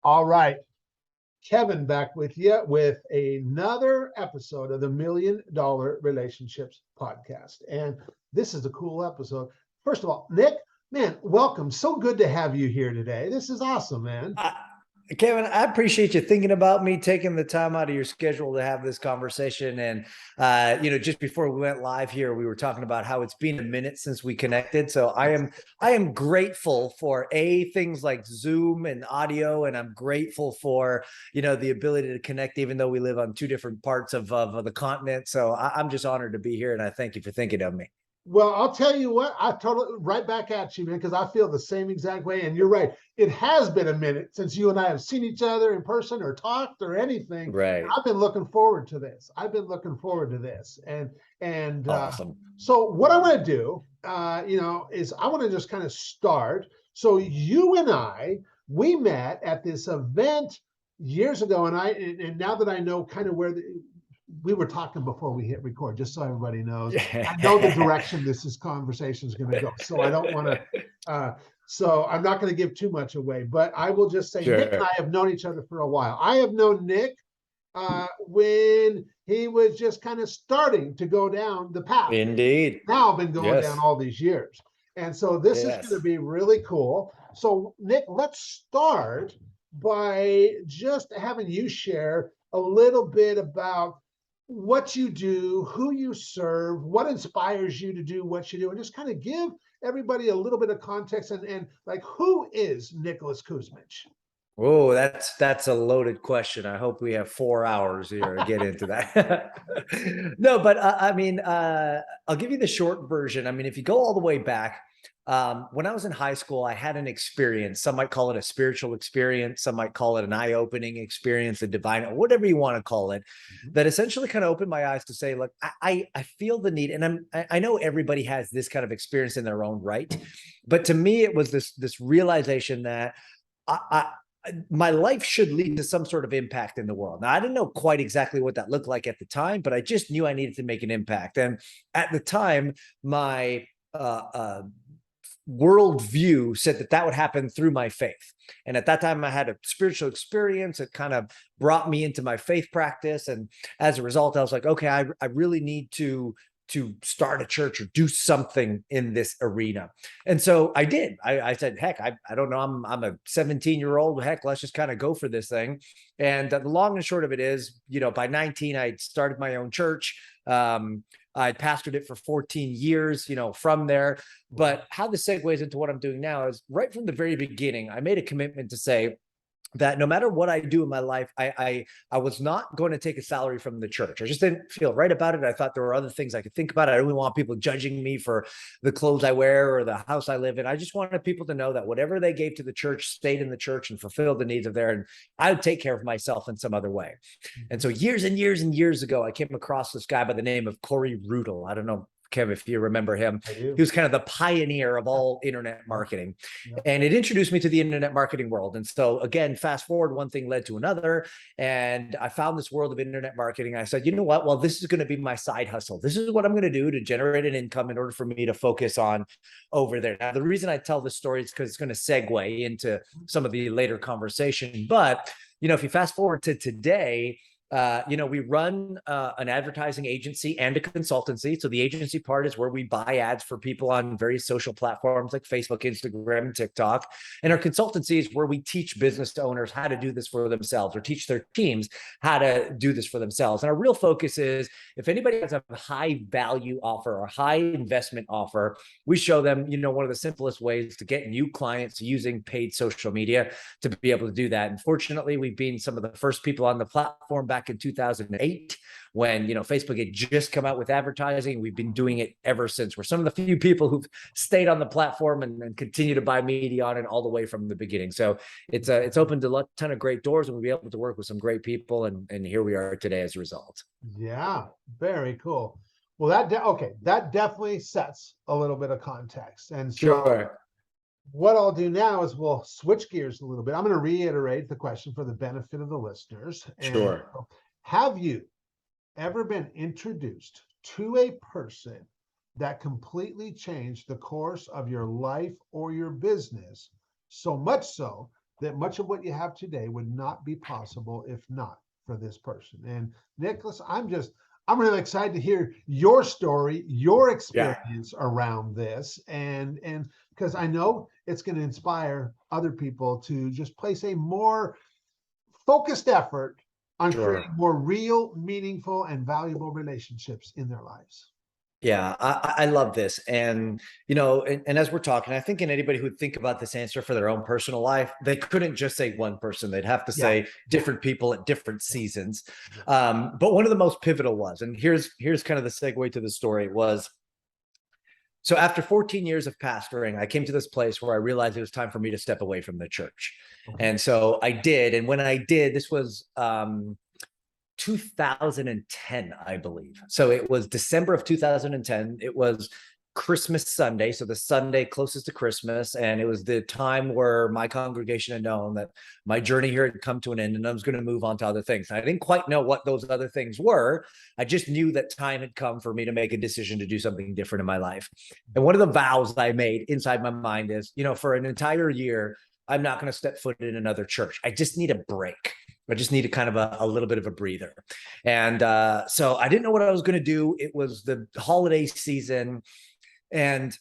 All right. Kevin back with you with another episode of the Million Dollar Relationships Podcast. And this is a cool episode. First of all, Nick, man, welcome. So good to have you here today. This is awesome, man. Kevin, I appreciate you thinking about me, taking the time out of your schedule to have this conversation. And, just before we went live here, we were talking about how it's been a minute since we connected. So I am grateful for things like Zoom and audio. And I'm grateful for, the ability to connect, even though we live on two different parts of the continent. So I'm just honored to be here. And I thank you for thinking of me. Well, I'll tell you what, I totally right back at you, man, because I feel the same exact way. And you're right. It has been a minute since you and I have seen each other in person or talked or anything. Right. I've been looking forward to this. And Awesome. So what I want to do, is I want to just kind of start. So you and we met at this event years ago, and now that I know kind of where we were talking before we hit record, just so everybody knows. I know the direction this conversation is going to go, so I don't want to. So I'm not going to give too much away, but I will just say, sure. Nick and I have known each other for a while. I have known Nick when he was just kind of starting to go down the path. Indeed. Now I've been going down all these years, and so this is going to be really cool. So Nick, let's start by just having you share a little bit about what you do, who you serve, what inspires you to do what you do, and just kind of give everybody a little bit of context and like, who is Nicholas Kuzmich? Oh, that's a loaded question. I hope we have 4 hours here to get into that. No, but I'll give you the short version. I mean, if you go all the way back, when I was in high school, I had an experience. Some might call it a spiritual experience. Some might call it an eye-opening experience, a divine, whatever you want to call it, that essentially kind of opened my eyes to say, look, I feel the need. And I know everybody has this kind of experience in their own right. But to me, it was this realization that my life should lead to some sort of impact in the world. Now, I didn't know quite exactly what that looked like at the time, but I just knew I needed to make an impact. And at the time, my worldview said that would happen through my faith. And at that time, I had a spiritual experience. It kind of brought me into my faith practice. And as a result, I was like, okay, I really need to start a church or do something in this arena. And so I did. I said, heck, I don't know. I'm a 17-year-old. Heck, let's just kind of go for this thing. And the long and short of it is, by 19, I started my own church. I pastored it for 14 years, from there. But how this segues into what I'm doing now is right from the very beginning, I made a commitment to say that no matter what I do in my life, I was not going to take a salary from the church. I just didn't feel right about it. I thought there were other things I could think about. I didn't want people judging me for the clothes I wear or the house I live in. I just wanted people to know that whatever they gave to the church stayed in the church and fulfilled the needs of there. And I would take care of myself in some other way. And so years and years and years ago, I came across this guy by the name of Corey Rudel. I don't know, Kev, if you remember him. He was kind of the pioneer of all internet marketing. And it introduced me to the internet marketing world. And so again, fast forward, one thing led to another. And I found this world of internet marketing. I said, you know what? Well, this is going to be my side hustle. This is what I'm going to do to generate an income in order for me to focus on over there. Now, the reason I tell this story is because it's going to segue into some of the later conversation. But, if you fast forward to today, we run an advertising agency and a consultancy. So the agency part is where we buy ads for people on various social platforms like Facebook, Instagram, and TikTok. And our consultancy is where we teach business owners how to do this for themselves or teach their teams how to do this for themselves. And our real focus is if anybody has a high value offer or high investment offer, we show them, one of the simplest ways to get new clients using paid social media to be able to do that. And fortunately, we've been some of the first people on the platform back in 2008 when Facebook had just come out with advertising. We've been doing it ever since. We're some of the few people who've stayed on the platform and continue to buy media on it all the way from the beginning. So it's opened a ton of great doors, and we'll be able to work with some great people, and here we are today as a result. Yeah, very cool. Well, that definitely sets a little bit of context. And so sure. What I'll do now is we'll switch gears a little bit. I'm going to reiterate the question for the benefit of the listeners. Sure. Have you ever been introduced to a person that completely changed the course of your life or your business, so much so that much of what you have today would not be possible if not for this person. And Nicholas, I'm really excited to hear your story, your Yeah. experience around this, and because I know it's going to inspire other people to just place a more focused effort on creating Sure. more real, meaningful, and valuable relationships in their lives. Yeah, I love this. And, and as we're talking, I think in anybody who would think about this answer for their own personal life, they couldn't just say one person. They'd have to Yeah. say different people at different seasons. Yeah. But one of the most pivotal was, and here's kind of the segue to the story was, so after 14 years of pastoring, I came to this place where I realized it was time for me to step away from the church. Okay. And so I did. And when I did, this was 2010, I believe. So it was December of 2010. It was Christmas Sunday, so the Sunday closest to Christmas. And it was the time where my congregation had known that my journey here had come to an end and I was going to move on to other things. And I didn't quite know what those other things were. I just knew that time had come for me to make a decision to do something different in my life. And one of the vows I made inside my mind is, for an entire year, I'm not going to step foot in another church. I just need a break. I just needed kind of a little bit of a breather. And so I didn't know what I was going to do. It was the holiday season. And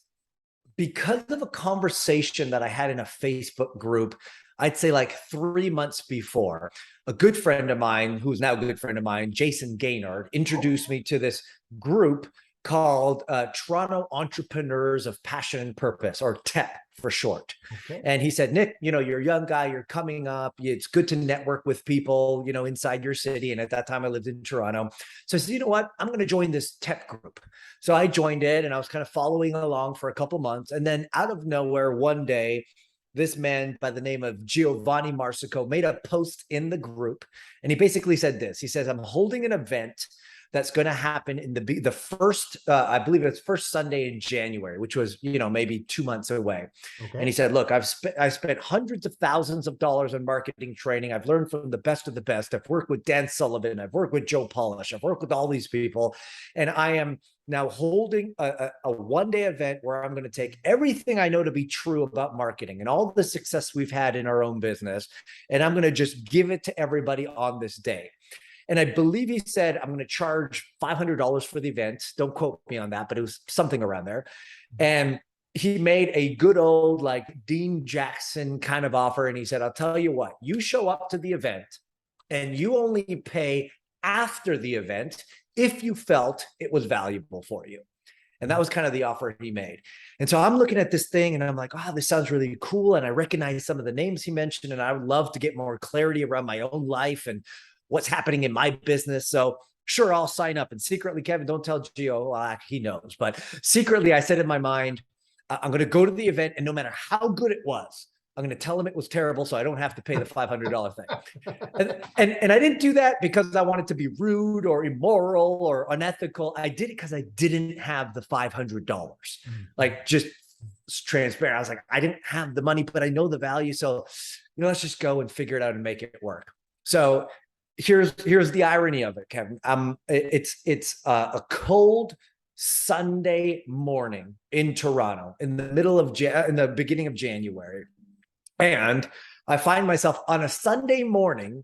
because of a conversation that I had in a Facebook group, I'd say like 3 months before, a good friend of mine, who's now a good friend of mine, Jason Gaynard, introduced me to this group called Toronto Entrepreneurs of Passion and Purpose, or TEP for short. Okay. And he said, Nick, you're a young guy, you're coming up. It's good to network with people, inside your city. And at that time I lived in Toronto. So I said, you know what? I'm going to join this TEP group. So I joined it and I was kind of following along for a couple months. And then out of nowhere, one day, this man by the name of Giovanni Marsico made a post in the group. And he basically said this. He says, I'm holding an event that's going to happen in the first, I believe it's first Sunday in January, which was, maybe 2 months away. Okay. And he said, look, I spent hundreds of thousands of dollars on marketing training. I've learned from the best of the best. I've worked with Dan Sullivan. I've worked with Joe Polish. I've worked with all these people. And I am now holding a one-day event where I'm going to take everything I know to be true about marketing and all the success we've had in our own business, and I'm going to just give it to everybody on this day. And I believe he said, I'm going to charge $500 for the event. Don't quote me on that, but it was something around there. And he made a good old like Dean Jackson kind of offer. And he said, I'll tell you what, you show up to the event and you only pay after the event if you felt it was valuable for you. And that was kind of the offer he made. And so I'm looking at this thing and I'm like, oh, this sounds really cool. And I recognize some of the names he mentioned, and I would love to get more clarity around my own life and what's happening in my business. So sure, I'll sign up. And secretly, Kevin, don't tell Gio, well, he knows, but secretly I said in my mind, I'm going to go to the event, and no matter how good it was, I'm going to tell him it was terrible so I don't have to pay the $500 thing. And I didn't do that because I wanted to be rude or immoral or unethical. I did it because I didn't have the $500. Like, just transparent. I was like, I didn't have the money, but I know the value. So, let's just go and figure it out and make it work. So here's the irony of it, Kevin. It's a cold Sunday morning in Toronto in the beginning of January. And I find myself on a Sunday morning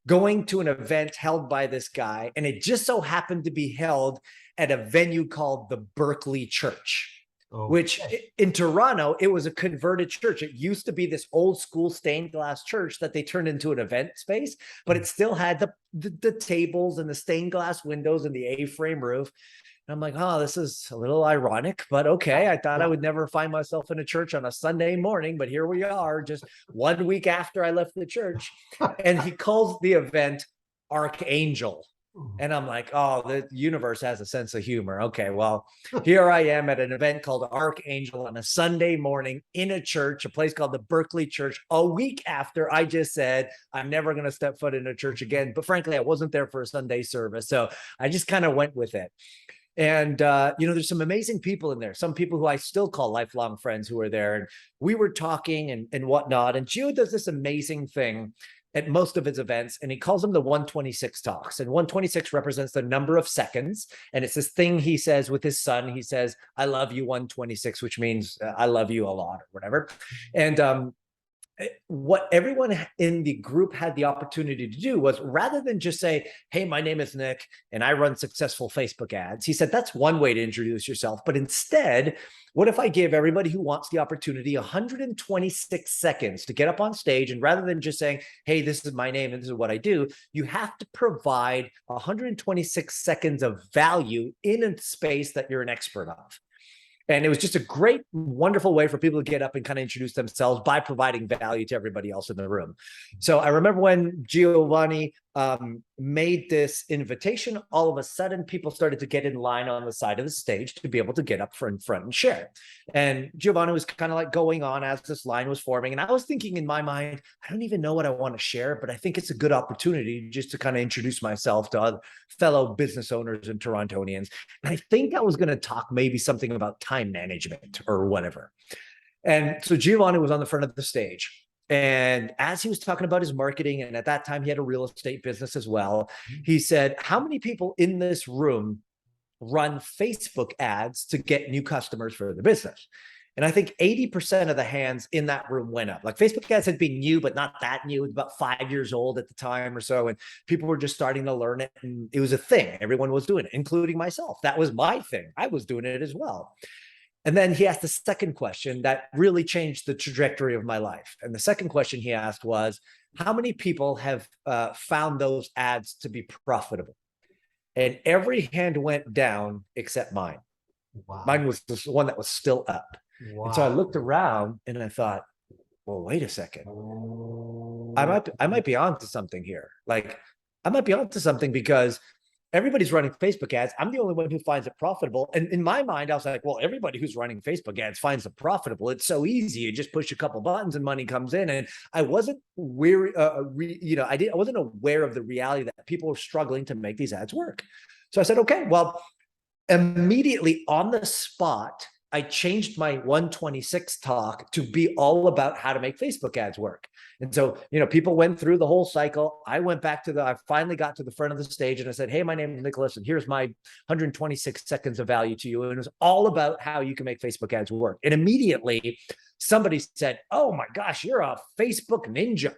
going to an event held by this guy. And it just so happened to be held at a venue called the Berkeley Church. Oh, which in Toronto, it was a converted church. It used to be this old school stained glass church that they turned into an event space, but it still had the tables and the stained glass windows and the A-frame roof. And I'm like, oh, this is a little ironic, but okay. I thought I would never find myself in a church on a Sunday morning, but here we are just 1 week after I left the church. And he calls the event Archangel. And I'm like, oh, the universe has a sense of humor. Okay, well, here I am at an event called Archangel on a Sunday morning in a church, a place called the Berkeley Church, a week after I just said, I'm never going to step foot in a church again. But frankly, I wasn't there for a Sunday service. So I just kind of went with it. And, there's some amazing people in there, some people who I still call lifelong friends who are there. And we were talking and whatnot. And Gio does this amazing thing at most of his events, and he calls them the 126 talks. And 126 represents the number of seconds. And it's this thing he says with his son. He says, I love you 126, which means I love you a lot or whatever. And what everyone in the group had the opportunity to do was, rather than just say, hey, my name is Nick and I run successful Facebook ads, he said, that's one way to introduce yourself. But instead, what if I give everybody who wants the opportunity 126 seconds to get up on stage, and rather than just saying, hey, this is my name and this is what I do, you have to provide 126 seconds of value in a space that you're an expert of. And it was just a great, wonderful way for people to get up and kind of introduce themselves by providing value to everybody else in the room. So I remember when Giovanni made this invitation, all of a sudden people started to get in line on the side of the stage to be able to get up front and share. And Giovanni was kind of like going on as this line was forming. And I was thinking in my mind, I don't even know what I want to share, but I think it's a good opportunity just to kind of introduce myself to other fellow business owners and Torontonians. And I think I was going to talk maybe something about time management or whatever. And so Giovanni was on the front of the stage. And as he was talking about his marketing, and at that time he had a real estate business as well, he said, how many people in this room run Facebook ads to get new customers for their business? And I think 80% of the hands in that room went up. Like, Facebook ads had been new, but not that new. It was about 5 years old at the time or so. And people were just starting to learn it. And it was a thing. Everyone was doing it, including myself. That was my thing. I was doing it as well. And then he asked the second question that really changed the trajectory of my life. And the second question he asked was, how many people have found those ads to be profitable? And every hand went down except mine. Wow. Mine was the one that was still up. Wow. And so I looked around and I thought, well, wait a second. I might be onto something here. Like, I might be onto something, because everybody's running Facebook ads. I'm the only one who finds it profitable. And in my mind, I was like, well, everybody who's running Facebook ads finds it profitable. It's so easy. You just push a couple buttons and money comes in. And I wasn't weary, I wasn't aware of the reality that people were struggling to make these ads work. So I said, okay, well, immediately on the spot, I changed my 126 talk to be all about how to make Facebook ads work. And so, people went through the whole cycle. I finally got to the front of the stage and I said, hey, my name is Nicholas, and here's my 126 seconds of value to you. And it was all about how you can make Facebook ads work. And immediately somebody said, oh my gosh, you're a Facebook ninja.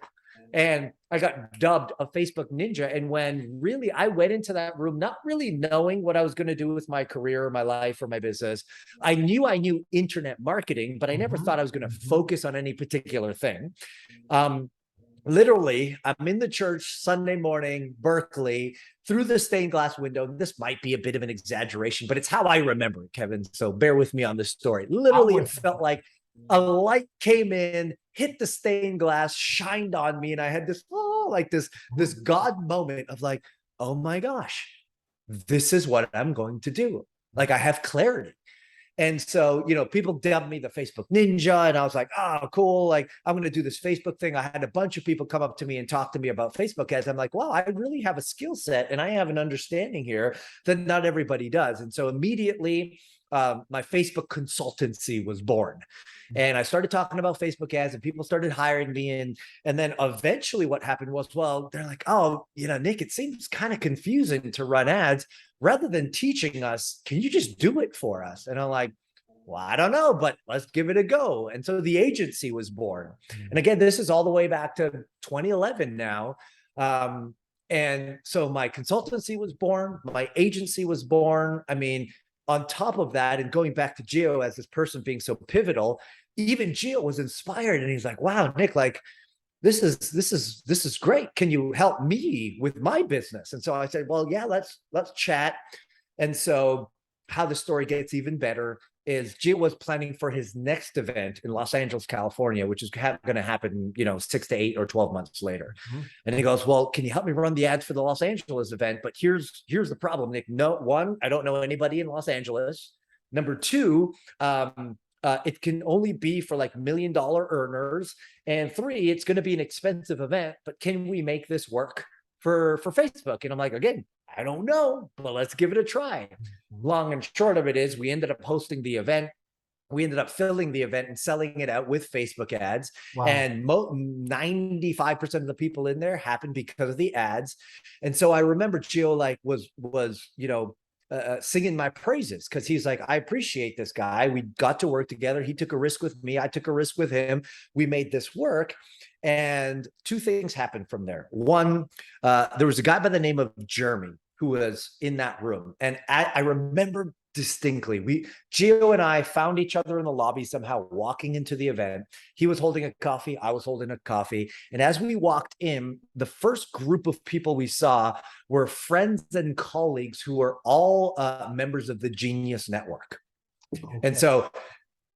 And I got dubbed a Facebook ninja. And when really I went into that room, not really knowing what I was going to do with my career or my life or my business, I knew internet marketing, but I never thought I was going to focus on any particular thing. Literally, I'm in the church Sunday morning, Berkeley, through the stained glass window. This might be a bit of an exaggeration, but it's how I remember it, Kevin. So bear with me on this story. Literally, it felt like a light came in, hit the stained glass, shined on me, and I had this this God moment of like, oh my gosh, this is what I'm going to do. Like, I have clarity. And so, people dubbed me the Facebook ninja, and I was like, oh, cool. Like, I'm going to do this Facebook thing. I had a bunch of people come up to me and talk to me about Facebook ads. I'm like, wow, I really have a skill set and I have an understanding here that not everybody does. And so immediately, my Facebook consultancy was born. And I started talking about Facebook ads, and people started hiring me. And then eventually what happened was, well, they're like, oh, Nick, it seems kind of confusing to run ads. Rather than teaching us, can you just do it for us? And I'm like, well, I don't know, but let's give it a go. And so the agency was born. And again, this is all the way back to 2011 now. And so my consultancy was born, my agency was born. I mean, on top of that, and going back to Gio as this person being so pivotal, even Gio was inspired, and he's like, wow, Nick, like, this is great. Can you help me with my business? And so I said, well, yeah, let's chat. And so how the story gets even better is Gio was planning for his next event in Los Angeles, California, which is going to happen, 6 to 8 or 12 months later. And he goes, well, can you help me run the ads for the Los Angeles event? But here's the problem, Nick. No, one, I don't know anybody in Los Angeles. Number two, it can only be for like $1 million earners. And 3, it's going to be an expensive event, but can we make this work for Facebook? And I'm like, again, I don't know, but let's give it a try. Long and short of it is, we ended up hosting the event. We ended up filling the event and selling it out with Facebook ads. Wow. And 95% of the people in there happened because of the ads. And so I remember Gio was singing my praises, because he's like, I appreciate this guy. We got to work together. He took a risk with me. I took a risk with him. We made this work. And two things happened from there. One, there was a guy by the name of Jeremy who was in that room. And I remember distinctly, Gio and I found each other in the lobby somehow walking into the event. He was holding a coffee, I was holding a coffee. And as we walked in, the first group of people we saw were friends and colleagues who were all members of the Genius Network. Okay. And so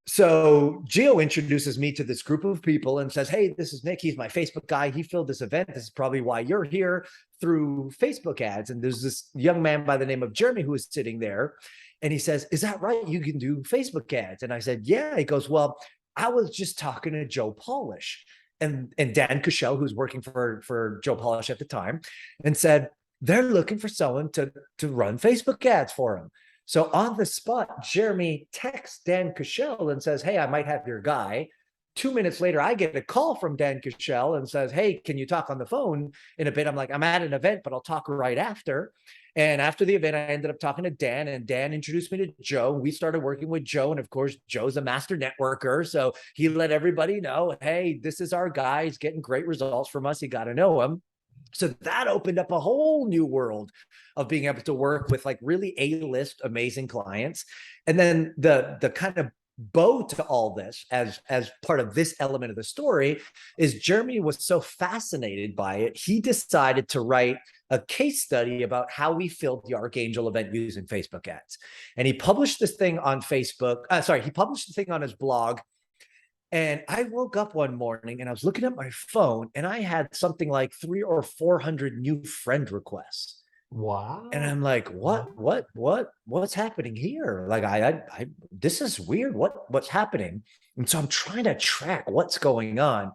Gio introduces me to this group of people and says, hey, this is Nick. He's my Facebook guy. He filled this event. This is probably why you're here, through Facebook ads. And there's this young man by the name of Jeremy who is sitting there. And he says, is that right? You can do Facebook ads. And I said, yeah. He goes, well, I was just talking to Joe Polish and Dan Cushell, who's working for Joe Polish at the time, and said, they're looking for someone to run Facebook ads for him. So on the spot, Jeremy texts Dan Cushell and says, hey, I might have your guy. 2 minutes later, I get a call from Dan Cushell and says, hey, can you talk on the phone in a bit? I'm like, I'm at an event, but I'll talk right after. And after the event, I ended up talking to Dan, and Dan introduced me to Joe. We started working with Joe. And of course, Joe's a master networker. So he let everybody know, hey, this is our guy. He's getting great results from us. You got to know him. So that opened up a whole new world of being able to work with like really A-list amazing clients. And then the kind of bow to all this as part of this element of the story is Jeremy was so fascinated by it, he decided to write a case study about how we filled the Archangel event using Facebook ads. And he published this thing on Facebook. He published the thing on his blog. And I woke up one morning and I was looking at my phone and I had something like 300 or 400 new friend requests. Wow. And I'm like, what's happening here? Like, I this is weird. What's happening? And so I'm trying to track what's going on.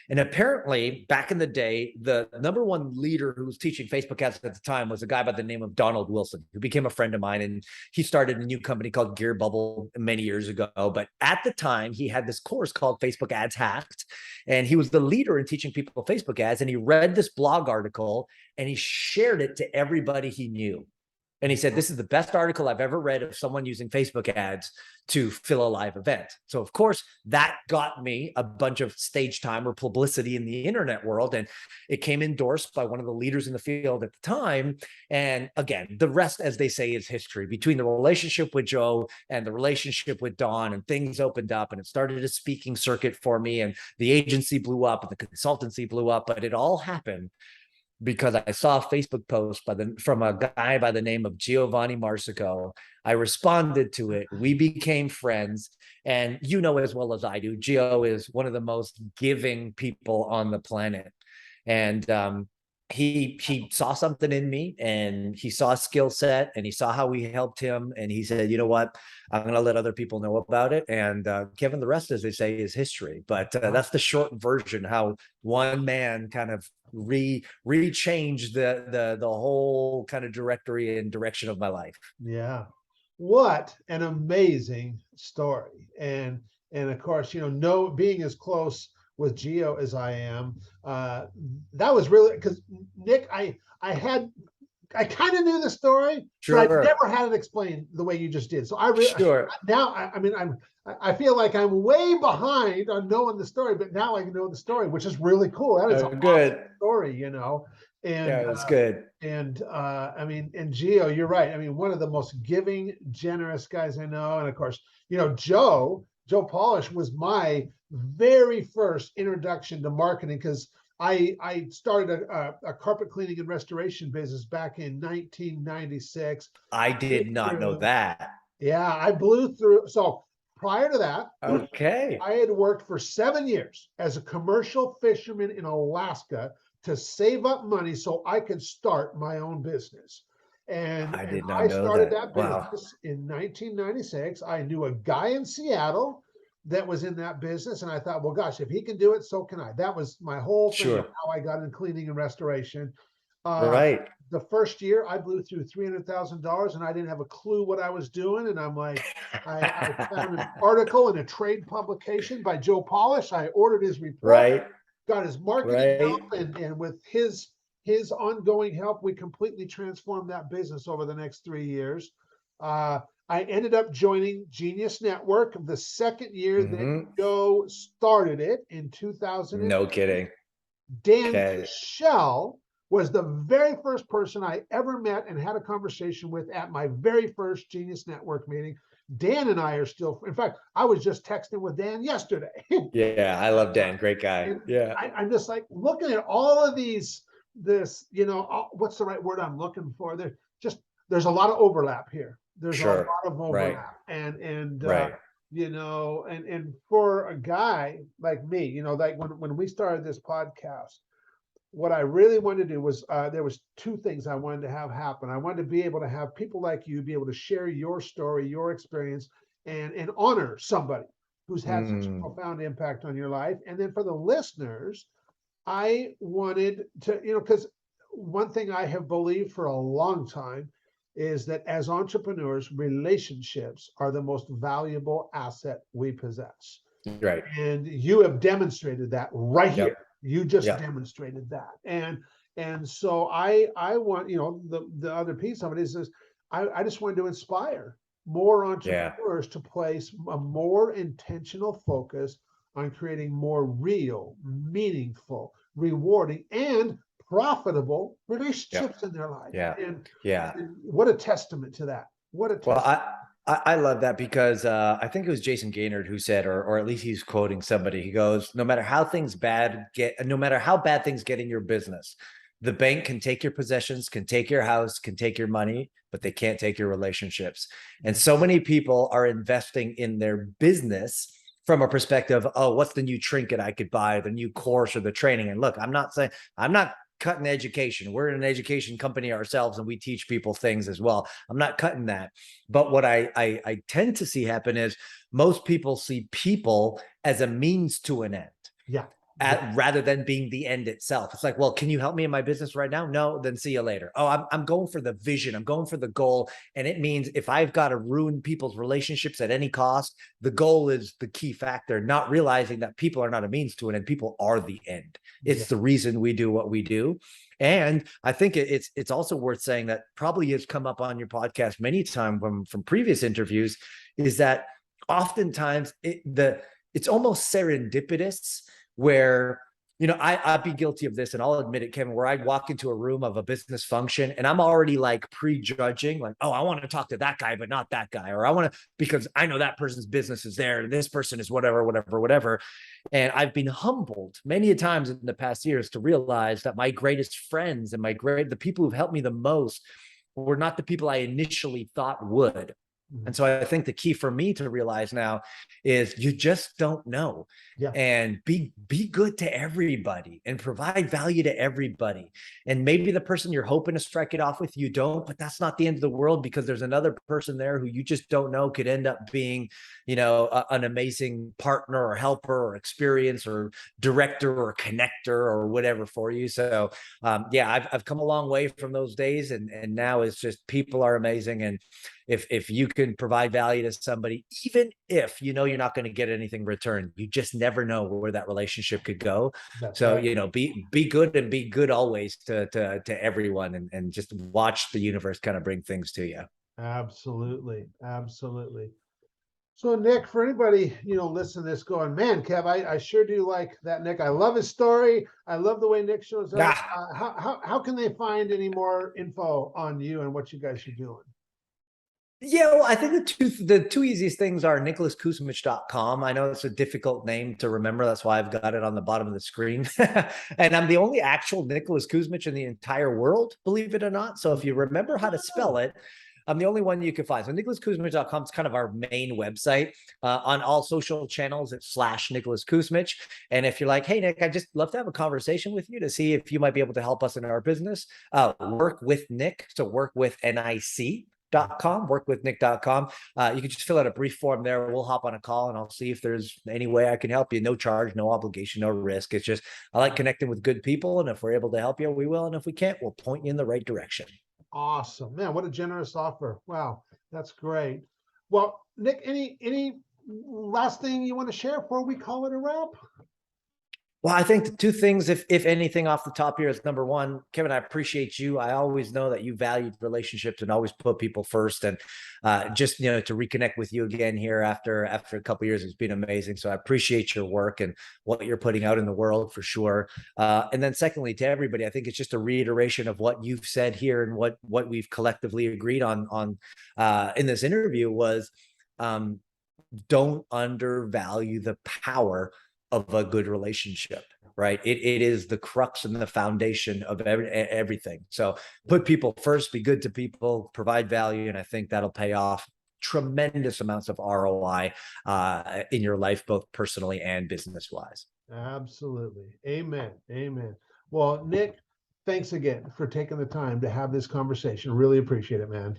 And apparently back in the day, the number one leader who was teaching Facebook ads at the time was a guy by the name of Donald Wilson, who became a friend of mine. And he started a new company called Gear Bubble many years ago. But at the time, he had this course called Facebook Ads Hacked. And he was the leader in teaching people Facebook ads. And he read this blog article and he shared it to everybody he knew. And he said, this is the best article I've ever read of someone using Facebook ads to fill a live event. So of course, that got me a bunch of stage time or publicity in the internet world. And it came endorsed by one of the leaders in the field at the time. And again, the rest, as they say, is history. Between the relationship with Joe and the relationship with Don, and things opened up and it started a speaking circuit for me, and the agency blew up and the consultancy blew up. But it all happened because I saw a Facebook post from a guy by the name of Giovanni Marsico. I responded to it. We became friends. And you know as well as I do, Gio is one of the most giving people on the planet. And he saw something in me, and he saw a skill set, and he saw how we helped him. And he said, you know what, I'm going to let other people know about it. And Kevin, the rest, as they say, is history. But that's the short version, how one man kind of re-changed the whole kind of directory and direction of my life. Yeah. What an amazing story. And of course, being as close with Gio as I am, that was really, because Nick, I kind of knew the story, sure, but I never had it explained the way you just did. So I feel like I'm way behind on knowing the story, but now I know the story, which is really cool. That is a good story, And yeah, it's good. And and Gio, you're right. I mean, one of the most giving, generous guys I know. And of course, Joe Polish was my very first introduction to marketing, because I started a carpet cleaning and restoration business back in 1996. I did not know that. Yeah, I blew through. So prior to that, okay, I had worked for 7 years as a commercial fisherman in Alaska to save up money so I could start my own business. And I started that business in 1996. I knew a guy in Seattle that was in that business, and I thought, well, gosh, if he can do it, so can I. That was my whole thing of how I got in cleaning and restoration. Right. The first year I blew through $300,000, and I didn't have a clue what I was doing. And I'm like, I found an article in a trade publication by Joe Polish. I ordered his report, got his marketing help, and with his ongoing help, we completely transformed that business over the next 3 years. I ended up joining Genius Network the second year that Mhm. Joe started it in 2000. No kidding. Dan Okay. Shell was the very first person I ever met and had a conversation with at my very first Genius Network meeting. Dan and I are still, in fact, I was just texting with Dan yesterday. Yeah, I love Dan. Great guy. And Yeah. I'm just like looking at all of these, what's the right word I'm looking for? There's a lot of overlap here. There's a lot Sure. of Right. overlap. Right. And for a guy like me, like when we started this podcast, what I really wanted to do was there was two things I wanted to have happen. I wanted to be able to have people like you be able to share your story, your experience, and honor somebody who's had such a Mm, profound impact on your life. And then for the listeners, I wanted to, because one thing I have believed for a long time is that as entrepreneurs, relationships are the most valuable asset we possess. right. And you have demonstrated that right here. Yep. You just Yep. demonstrated that. And so I want, the other piece of it is I just wanted to inspire more Yeah. entrepreneurs to place a more intentional focus on creating more real, meaningful, rewarding, and profitable Yep. relationships in their life. Yeah. And, Yeah. and what a testament to that. What a Well, testament. I love that because I think it was Jason Gaynard who said, or at least he's quoting somebody. He goes, "No matter how things bad get, no matter how bad things get in your business, the bank can take your possessions, can take your house, can take your money, but they can't take your relationships." And so many people are investing in their business from a perspective, oh, what's the new trinket I could buy, the new course or the training? And look, I'm not cutting education. We're an education company ourselves, and we teach people things as well. I'm not cutting that. But what I tend to see happen is most people see people as a means to an end. Yeah. Yeah. Rather than being the end itself. It's like, well, can you help me in my business right now? No, then see you later. Oh, I'm going for the vision. I'm going for the goal. And it means if I've got to ruin people's relationships at any cost, the goal is the key factor, not realizing that people are not a means to an end. People are the end. Yeah. It's the reason we do what we do. And I think it's also worth saying that probably has come up on your podcast many times from previous interviews, is that oftentimes it's almost serendipitous where, I'd be guilty of this, and I'll admit it, Kevin, where I'd walk into a room of a business function and I'm already like prejudging, like, oh, I want to talk to that guy, but not that guy. Or I want to, because I know that person's business is there and this person is whatever, whatever, whatever. And I've been humbled many times in the past years to realize that my greatest friends and the people who've helped me the most were not the people I initially thought would. And so I think the key for me to realize now is you just don't know. Yeah. And be good to everybody and provide value to everybody. And maybe the person you're hoping to strike it off with, you don't, but that's not the end of the world, because there's another person there who you just don't know could end up being, an amazing partner or helper or experience or director or connector or whatever for you. So I've come a long way from those days, and now it's just people are amazing. And if you can provide value to somebody, even if you're not going to get anything returned, you just never know where that relationship could go. That's So right. be good, and be good always to everyone, and just watch the universe kind of bring things to you. Absolutely. Absolutely. So Nick, for anybody, listening to this going, man, Kev, I sure do like that Nick. I love his story. I love the way Nick shows up. Ah, How can they find any more info on you and what you guys are doing? yeah, well, I think the two easiest things are nicholaskuzmich.com. I know it's a difficult name to remember. That's why I've got it on the bottom of the screen. And I'm the only actual Nicholas Kuzmich in the entire world, believe it or not. So if you remember how to spell it, I'm the only one you can find. So nicholaskuzmich.com is kind of our main website. On all social channels, it's /Nicholas Kuzmich. And if you're like, hey, Nick, I'd just love to have a conversation with you to see if you might be able to help us in our business, work with Nick. So work with NIC.com, workwithnick.com. You can just fill out a brief form there. We'll hop on a call and I'll see if there's any way I can help you. No charge, no obligation, no risk. It's just, I like connecting with good people. And if we're able to help you, we will. And if we can't, we'll point you in the right direction. Awesome, man! What a generous offer. Wow, that's great. Well, Nick, any last thing you want to share before we call it a wrap? Well, I think the two things, if anything, off the top here is number one, Kevin, I appreciate you. I always know that you valued relationships and always put people first. And just to reconnect with you again here after a couple of years, it's been amazing. So I appreciate your work and what you're putting out in the world for sure. And then secondly, to everybody, I think it's just a reiteration of what you've said here and what we've collectively agreed on in this interview was don't undervalue the power of a good relationship, right? It is the crux and the foundation of everything. So put people first, be good to people, provide value, and I think that'll pay off tremendous amounts of ROI in your life, both personally and business wise. Absolutely. Amen. Amen. Well, Nick, thanks again for taking the time to have this conversation. Really appreciate it, man.